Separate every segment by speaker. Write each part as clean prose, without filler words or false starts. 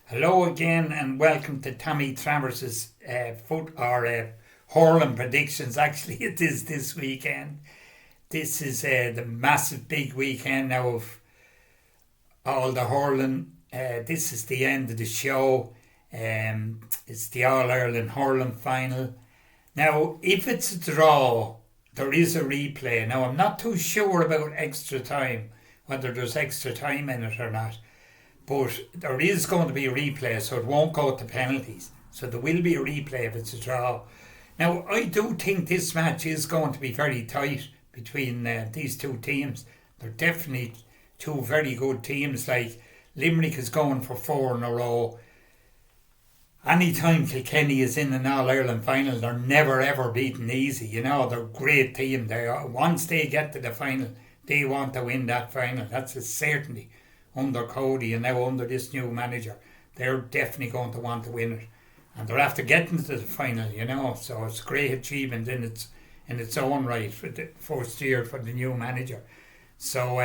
Speaker 1: Hello again and welcome to Tommy Travers' hurling predictions. Actually, it is this weekend. This is the massive big weekend now of all the hurling. This is the end of the show. It's the All-Ireland hurling final. Now, if it's a draw, there is a replay. Now, I'm not too sure about extra time, whether there's extra time in it or not. But there is going to be a replay, so it won't go to penalties. So there will be a replay if it's a draw. Now, I do think this match is going to be very tight between these two teams. They're definitely two very good teams. Like, Limerick is going for 4 in a row. Anytime Kilkenny is in an All-Ireland final, they're never ever beaten easy. You know, they're a great team. Once they get to the final, they want to win that final. That's a certainty. Under Cody and now under this new manager, they're definitely going to want to win it, and they're after getting to the final. You know, so it's a great achievement in its own right for the first year for the new manager. So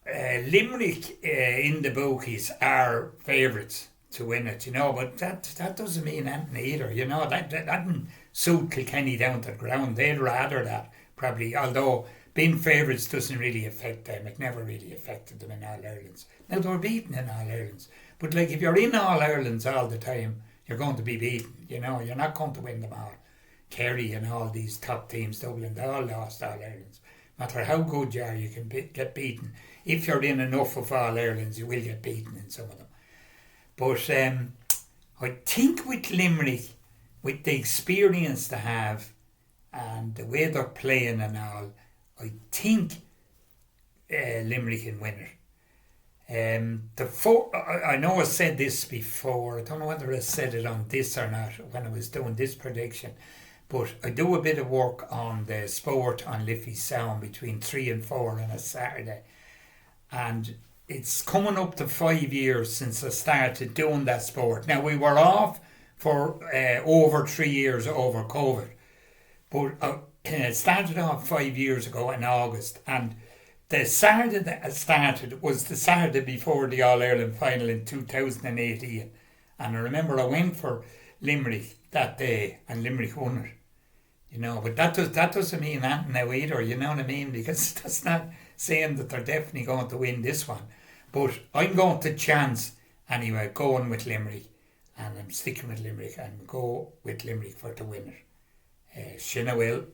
Speaker 1: Limerick in the bookies are favourites to win it. You know, but that doesn't mean anything either. You know, that doesn't suit Kilkenny down to the ground. They'd rather that probably, although being favourites doesn't really affect them. It never really affected them in All-Irelands. Now, they were beaten in All-Irelands. But, like, if you're in All-Irelands all the time, you're going to be beaten. You know, you're not going to win them all. Kerry and all these top teams, Dublin, they all lost All-Irelands. No matter how good you are, you can get beaten. If you're in enough of All-Irelands, you will get beaten in some of them. But I think with Limerick, with the experience they have and the way they're playing and all, I think Limerick can win it. I know I said this before. I don't know whether I said it on this or not when I was doing this prediction, but I do a bit of work on the sport on Liffey Sound between 3 and 4 on a Saturday, and it's coming up to 5 years since I started doing that sport. Now, we were off for over 3 years over COVID, but it started off 5 years ago in August, and the Saturday that it started was the Saturday before the All-Ireland final in 2018. And I remember I went for Limerick that day and Limerick won it. You know, but that doesn't mean anything now either, you know what I mean? Because that's not saying that they're definitely going to win this one. But I'm going to chance, anyway, going with Limerick, and I'm sticking with Limerick and go with Limerick for the winner. Shinna will.